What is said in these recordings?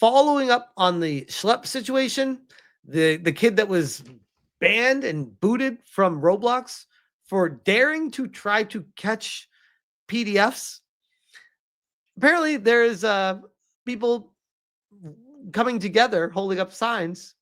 following up on the Schleup situation, the kid that was banned and booted from Roblox for daring to try to catch PDFs. Apparently, there's people coming together, holding up signs.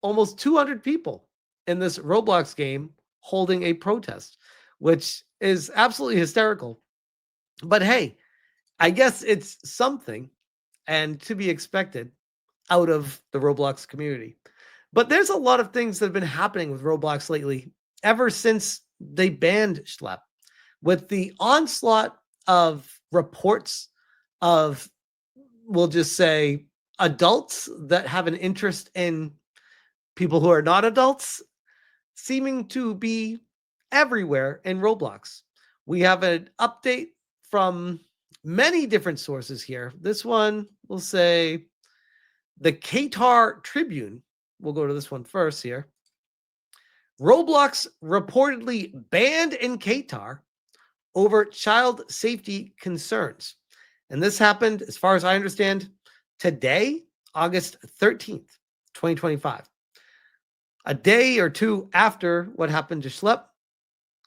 Almost 200 people in this Roblox game holding a protest, which is absolutely hysterical. But hey, I guess it's something and to be expected out of the Roblox community. But there's a lot of things that have been happening with Roblox lately, ever since they banned Schlep, with the onslaught of reports of, we'll just say, adults that have an interest in people who are not adults seeming to be everywhere in Roblox. We have an update from many different sources here. This one will say the Qatar Tribune. We'll go to this one first here. Roblox reportedly banned in Qatar over child safety concerns. And this happened, as far as I understand, today, August 13th, 2025. A day or two after what happened to Schlep,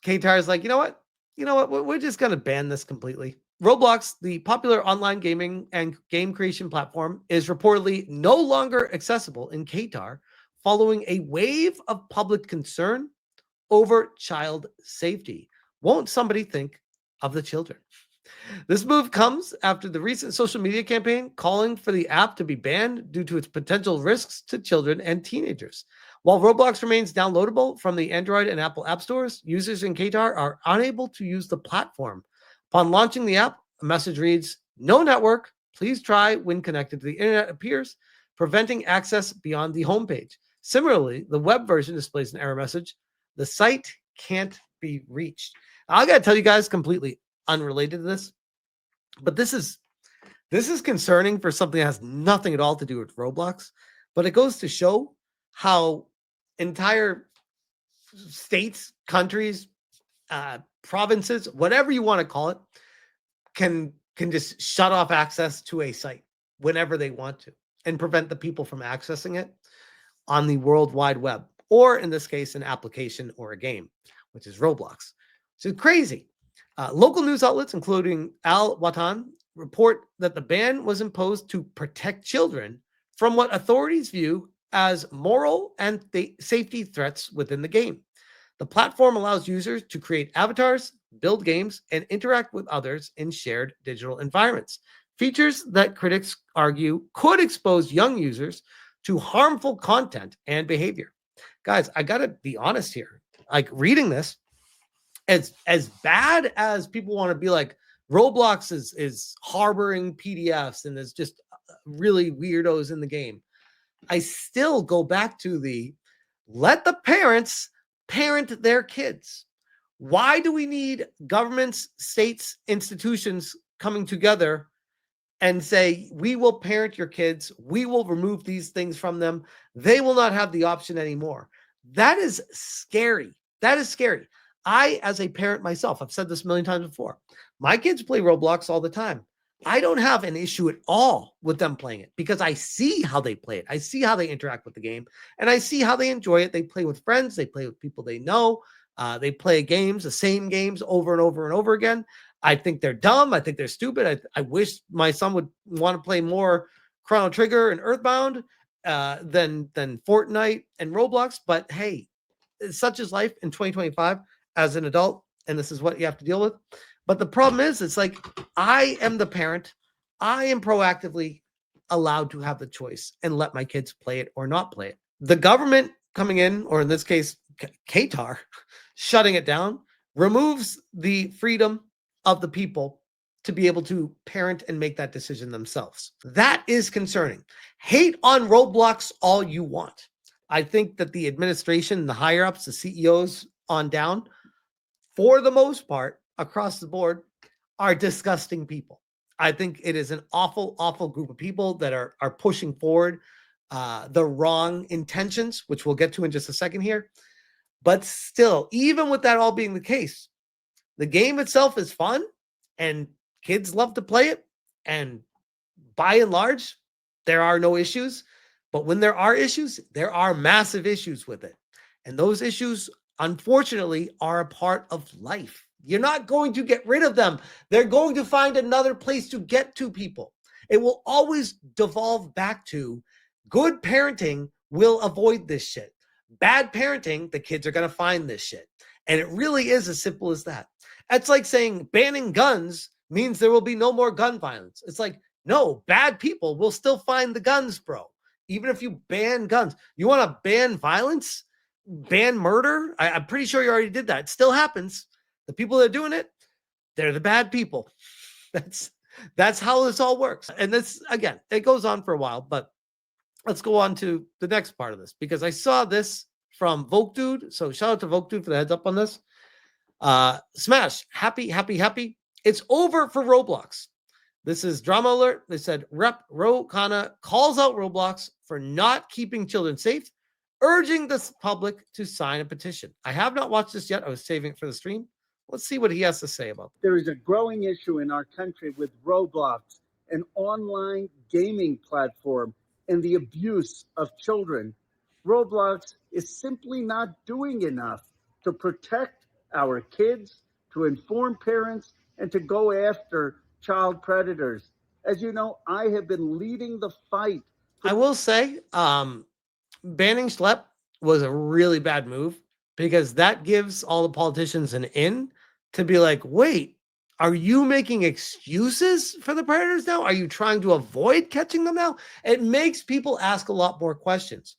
Qatar is like, you know what? We're just going to ban this completely. Roblox, the popular online gaming and game creation platform, is reportedly no longer accessible in Qatar following a wave of public concern over child safety. Won't somebody think of the children? This move comes after the recent social media campaign calling for the app to be banned due to its potential risks to children and teenagers. While Roblox remains downloadable from the Android and Apple app stores, users in Qatar are unable to use the platform. Upon launching the app, a message reads, "No network. Please try when connected to the internet," appears, preventing access beyond the homepage. Similarly, the web version displays an error message. The site can't be reached. I got to tell you guys, completely unrelated to this, but this is concerning for something that has nothing at all to do with Roblox, but it goes to show how entire states, countries, provinces, whatever you want to call it, can just shut off access to a site whenever they want to and prevent the people from accessing it on the World Wide Web, or in this case, an application or a game, which is Roblox. So crazy. Local news outlets, including Al Watan, report that the ban was imposed to protect children from what authorities view as moral and safety threats within the game. The platform allows users to create avatars, build games, and interact with others in shared digital environments. Features that critics argue could expose young users to harmful content and behavior. Guys, I got to be honest here. Like, reading this, as bad as people want to be like, Roblox is harboring PDFs and is just really weirdos in the game, I still go back to the let the parents parent their kids. Why do we need governments, states, institutions coming together and say, we will parent your kids, we will remove these things from them, they will not have the option anymore? That is scary. That is scary. I, as a parent myself, I've said this a million times before, my kids play Roblox all the time. I don't have an issue at all with them playing it because I see how they play it. I see how they interact with the game, and I see how they enjoy it. They play with friends. They play with people they know. They play games, the same games over and over and over again. I think they're dumb. I think they're stupid. I wish my son would want to play more Chrono Trigger and Earthbound than Fortnite and Roblox. But hey, such is life in 2025 as an adult, and this is what you have to deal with. But the problem is, it's like, I am the parent. I am proactively allowed to have the choice and let my kids play it or not play it. The government coming in, or in this case, Qatar, shutting it down, removes the freedom of the people to be able to parent and make that decision themselves. That is concerning. Hate on Roblox all you want. I think that the administration, the higher ups, the CEOs on down, for the most part, across the board, are disgusting people. I think it is an awful, awful group of people that are pushing forward the wrong intentions, which we'll get to in just a second here. But still, even with that all being the case, the game itself is fun and kids love to play it. And by and large, there are no issues. But when there are issues, there are massive issues with it. And those issues, unfortunately, are a part of life. You're not going to get rid of them. They're going to find another place to get to people. It will always devolve back to good parenting will avoid this shit. Bad parenting, the kids are going to find this shit. And it really is as simple as that. It's like saying banning guns means there will be no more gun violence. It's like, no, bad people will still find the guns, bro. Even if you ban guns, you want to ban violence, ban murder. I'm pretty sure you already did that. It still happens. The people that are doing it, they're the bad people. That's how this all works. And this, again, it goes on for a while, but let's go on to the next part of this, because I saw this from Vogue Dude. So shout out to Vogue Dude for the heads up on this. Smash, happy. It's over for Roblox. This is drama alert. They said Rep Ro Khanna calls out Roblox for not keeping children safe, urging the public to sign a petition. I have not watched this yet. I was saving it for the stream. Let's see what he has to say about it. There is a growing issue in our country with Roblox, an online gaming platform, and the abuse of children. Roblox is simply not doing enough to protect our kids, to inform parents, and to go after child predators. As you know, I have been leading the fight. I will say, banning Schleup was a really bad move, because that gives all the politicians an in to be like, wait, are you making excuses for the predators now? Are you trying to avoid catching them now? It makes people ask a lot more questions.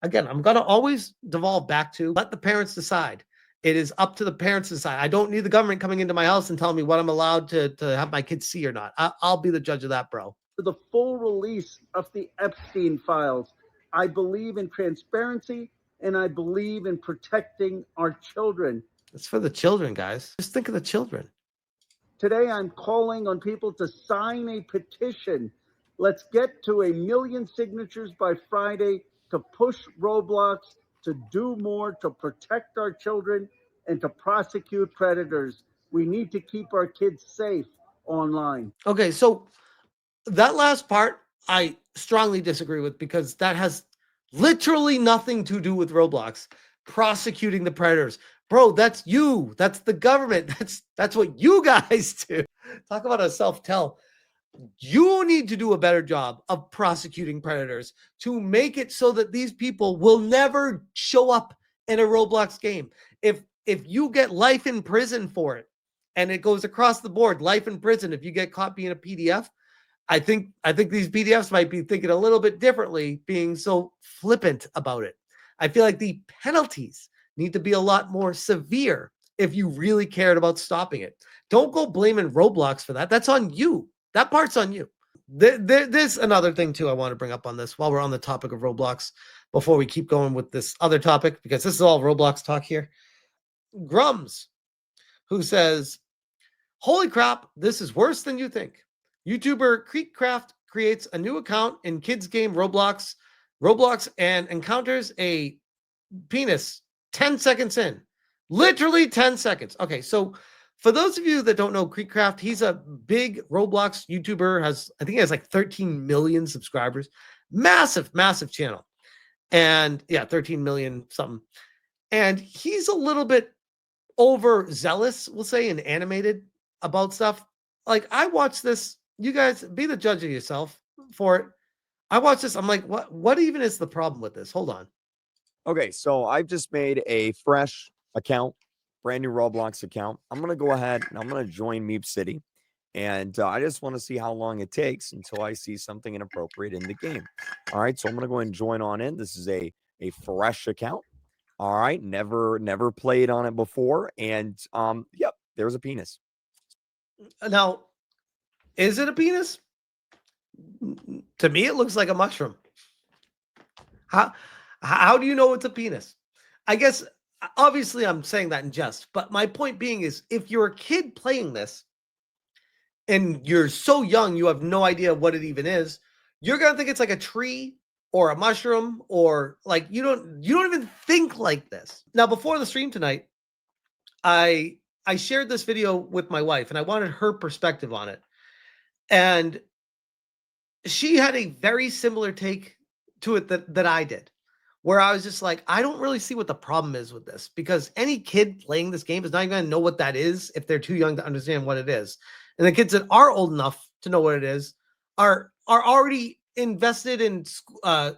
Again, I'm going to always devolve back to let the parents decide. It is up to the parents to decide. I don't need the government coming into my house and telling me what I'm allowed to have my kids see or not. I'll be the judge of that, bro. For the full release of the Epstein files, I believe in transparency, and I believe in protecting our children. It's for the children, guys. Just think of the children. Today, I'm calling on people to sign a petition. Let's get to 1 million signatures by Friday to push Roblox to do more to protect our children and to prosecute predators. We need to keep our kids safe online. Okay, so that last part, I strongly disagree with, because that has literally nothing to do with Roblox prosecuting the predators. Bro, that's you. That's the government. That's what you guys do. Talk about a self-tell. You need to do a better job of prosecuting predators to make it so that these people will never show up in a Roblox game. If you get life in prison for it, and it goes across the board, life in prison if you get caught being a PDF, I think these PDFs might be thinking a little bit differently, being so flippant about it. I feel like the penalties need to be a lot more severe if you really cared about stopping it. Don't go blaming Roblox for that. That's on you. That part's on you. There's another thing too I want to bring up on this while we're on the topic of Roblox, before we keep going with this other topic, because this is all Roblox talk here. Grums, who says, holy crap, this is worse than you think. YouTuber Creekcraft creates a new account in kids game Roblox and encounters a penis 10 seconds in. Literally 10 seconds. Okay, so for those of you that don't know Creekcraft, he's a big Roblox YouTuber. I think he has like 13 million subscribers. Massive channel. And yeah, 13 million something. And he's a little bit overzealous, we'll say, and animated about stuff. Like, I watched this. You guys be the judge of yourself for it. I watched this. I'm like, what even is the problem with this? Hold on. Okay, so I've just made a fresh account, brand new Roblox account. I'm going to go ahead and I'm going to join Meep City. And I just want to see how long it takes until I see something inappropriate in the game. All right, so I'm going to go ahead and join on in. This is a fresh account. All right, never played on it before. And yep, there's a penis. Now, is it a penis? To me, it looks like a mushroom. How do you know it's a penis? I guess, obviously, I'm saying that in jest. But my point being is, if you're a kid playing this and you're so young, you have no idea what it even is, you're going to think it's like a tree or a mushroom, or like you don't even think like this. Now, before the stream tonight, I shared this video with my wife, and I wanted her perspective on it. And she had a very similar take to it that I did, where I was just like, I don't really see what the problem is with this, because any kid playing this game is not even going to know what that is if they're too young to understand what it is. And the kids that are old enough to know what it is are already invested in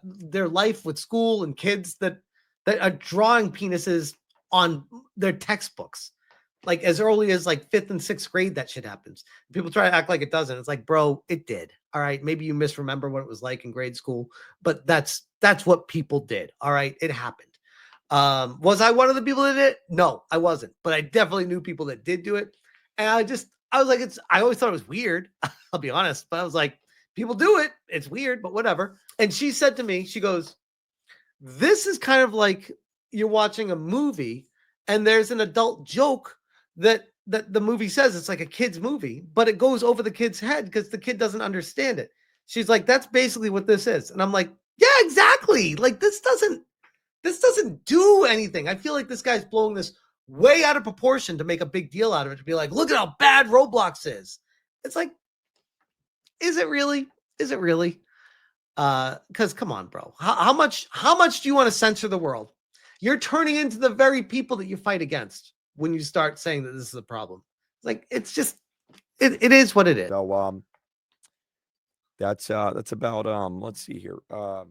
their life with school and kids that are drawing penises on their textbooks. Like as early as like 5th and 6th grade, that shit happens. People try to act like it doesn't. It's like, bro, it did. All right. Maybe you misremember what it was like in grade school, but that's what people did. All right. It happened. Was I one of the people that did it? No, I wasn't, but I definitely knew people that did do it. And I was like, I always thought it was weird. I'll be honest, but I was like, people do it. It's weird, but whatever. And she said to me, she goes, this is kind of like you're watching a movie and there's an adult joke that the movie says it's like a kid's movie, but it goes over the kid's head because the kid doesn't understand it. She's like, that's basically what this is. And I'm like, yeah, exactly. Like this doesn't do anything. I feel like this guy's blowing this way out of proportion to make a big deal out of it, to be like, look at how bad Roblox is. It's like, is it really? Is it really? Because come on, bro. How much do you want to censor the world? You're turning into the very people that you fight against when you start saying that this is a problem. Like, it's just, it is what it is. So that's about let's see here, about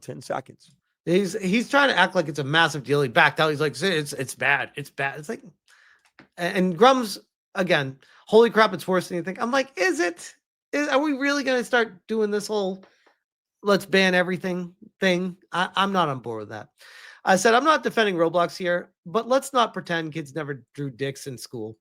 10 seconds. He's trying to act like it's a massive deal. He backed out. He's like, it's bad. It's bad. It's like, and Grum's again, holy crap, it's worse than you think. I'm like, is it? Are we really going to start doing this whole let's ban everything thing? I'm not on board with that. I said, I'm not defending Roblox here, but let's not pretend kids never drew dicks in school.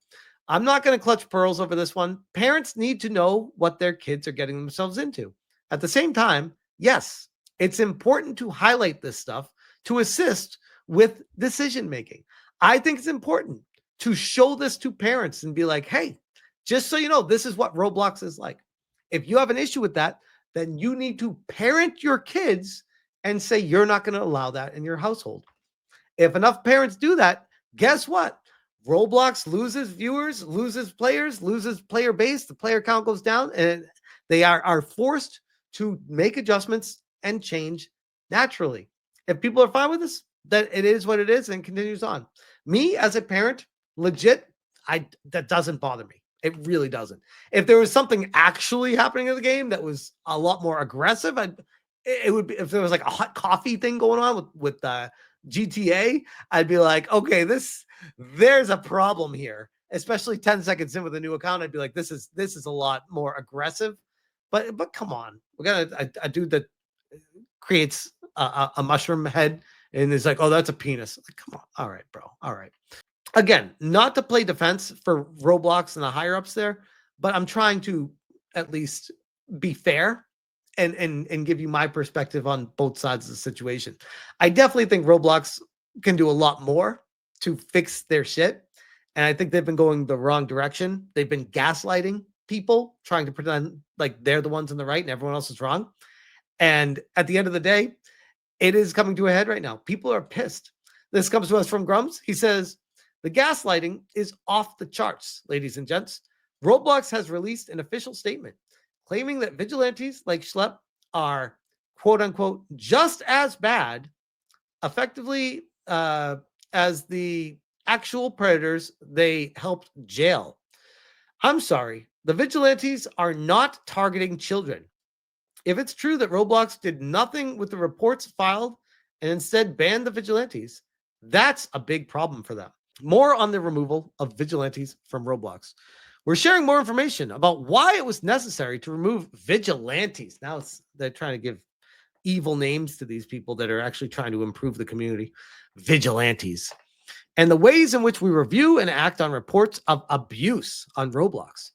I'm not going to clutch pearls over this one. Parents need to know what their kids are getting themselves into. At the same time, yes, it's important to highlight this stuff to assist with decision making. I think it's important to show this to parents and be like, hey, just so you know, this is what Roblox is like. If you have an issue with that, then you need to parent your kids and say you're not going to allow that in your household. If enough parents do that, guess what? Roblox loses viewers, loses players, loses player base. The player count goes down, and they are forced to make adjustments and change naturally. If people are fine with this, then it is what it is and continues on. Me as a parent, legit, that doesn't bother me. It really doesn't. If there was something actually happening in the game that was a lot more aggressive, it would be, if there was like a hot coffee thing going on with GTA, I'd be like, okay, there's a problem here. Especially 10 seconds in with a new account, I'd be like, this is a lot more aggressive. But come on, we got a dude that creates a mushroom head and is like, oh, that's a penis. Like, come on, all right, bro, all right. Again, not to play defense for Roblox and the higher ups there, but I'm trying to at least be fair and give you my perspective on both sides of the situation. I definitely think Roblox can do a lot more to fix their shit. And I think they've been going the wrong direction. They've been gaslighting people, trying to pretend like they're the ones in the right and everyone else is wrong. And at the end of the day, it is coming to a head right now. People are pissed. This comes to us from Grums. He says, the gaslighting is off the charts, ladies and gents. Roblox has released an official statement claiming that vigilantes like Schleup are, quote unquote, just as bad, effectively, as the actual predators they helped jail. I'm sorry, the vigilantes are not targeting children. If it's true that Roblox did nothing with the reports filed and instead banned the vigilantes, that's a big problem for them. More on the removal of vigilantes from Roblox. We're sharing more information about why it was necessary to remove vigilantes. Now they're trying to give evil names to these people that are actually trying to improve the community. Vigilantes. And the ways in which we review and act on reports of abuse on Roblox.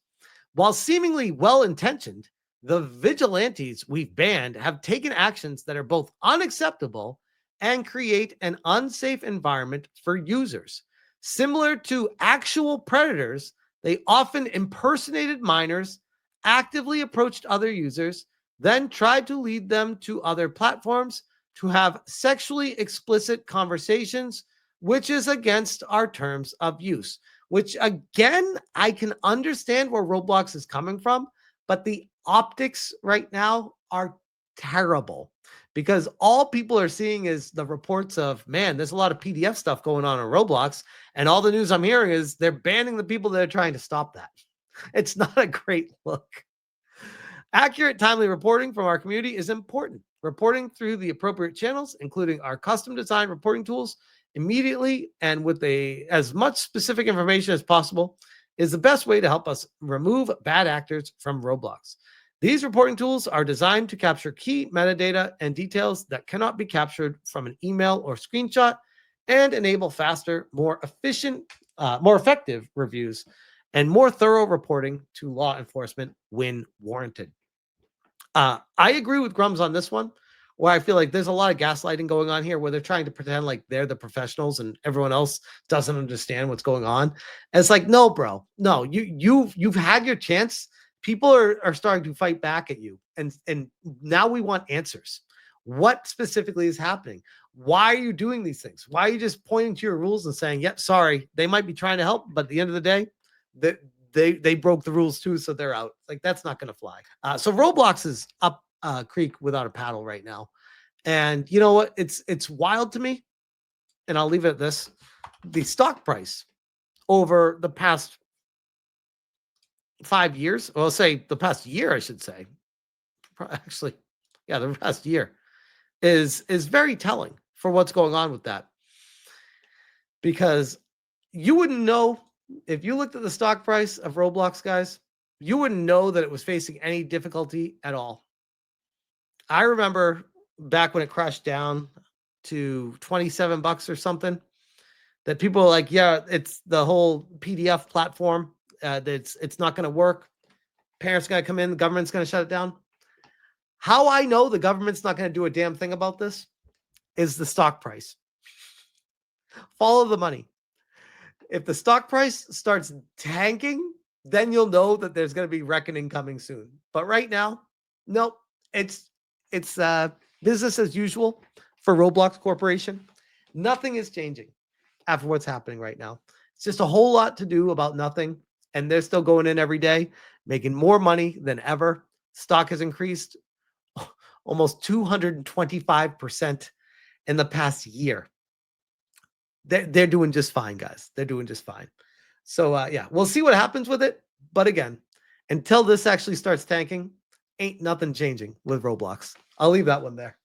While seemingly well-intentioned, the vigilantes we've banned have taken actions that are both unacceptable and create an unsafe environment for users. Similar to actual predators, they often impersonated minors, actively approached other users, then tried to lead them to other platforms to have sexually explicit conversations, which is against our terms of use. Which, again, I can understand where Roblox is coming from, but the optics right now are terrible because all people are seeing is the reports of, man, there's a lot of PDF stuff going on Roblox. And all the news I'm hearing is they're banning the people that are trying to stop that. It's not a great look. Accurate, timely reporting from our community is important. Reporting through the appropriate channels, including our custom designed reporting tools, immediately and with as much specific information as possible, is the best way to help us remove bad actors from Roblox. These reporting tools are designed to capture key metadata and details that cannot be captured from an email or screenshot and enable faster, more effective reviews and more thorough reporting to law enforcement when warranted. I agree with Grums on this one, where I feel like there's a lot of gaslighting going on here, where they're trying to pretend like they're the professionals and everyone else doesn't understand what's going on. And it's like, no, bro, no, you've had your chance. People are starting to fight back at you, and now we want answers. What specifically is happening? Why are you doing these things? Why are you just pointing to your rules and saying, "Yep, sorry, they might be trying to help, but at the end of the day, that they broke the rules too, so they're out." Like, that's not going to fly. So Roblox is up creek without a paddle right now, and you know what? It's wild to me, and I'll leave it at this: the stock price over the past 5 years, well, say the past year, I should say, actually, yeah, the past year is very telling for what's going on with that, because you wouldn't know if you looked at the stock price of Roblox, guys, you wouldn't know that it was facing any difficulty at all. I remember back when it crashed down to $27 or something, that people were like, yeah, it's the whole PDF platform. It's not going to work. Parents got to come in. The government's going to shut it down. How I know the government's not going to do a damn thing about this is the stock price. Follow the money. If the stock price starts tanking, then you'll know that there's going to be reckoning coming soon. But right now, nope. It's business as usual for Roblox Corporation. Nothing is changing after what's happening right now. It's just a whole lot to do about nothing. And they're still going in every day, making more money than ever. Stock has increased almost 225% in the past year. They're doing just fine, guys. They're doing just fine. So, yeah, we'll see what happens with it. But again, until this actually starts tanking, ain't nothing changing with Roblox. I'll leave that one there.